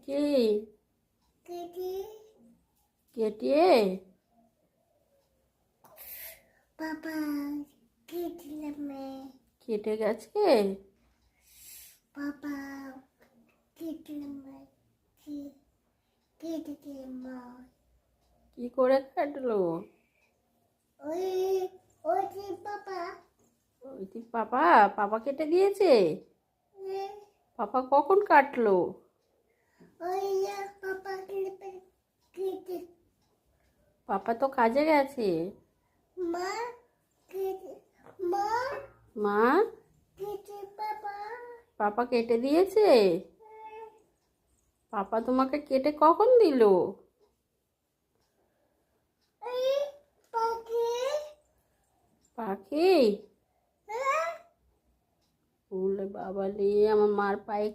কি? কেটে কেটে বাবা কেটলাম কেটে গেছে। বাবা কেটলাম কেটে দিলাম কি করে কাটলো? ওই ওই যে বাবা ওই তুই পাপা পাপা কেটে দিয়েছে। পাপা কখন কাটলো? ওই না বাবা কেটে পাপা তো কাজে গেছে। মা কেটে মা মা কেটে বাবা পাপা কেটে দিয়েছে। পাপা তোমাকে কেটে কখন দিল? এই পাখি পাখি? ওলে বাবা রে, আমার মার পায়ে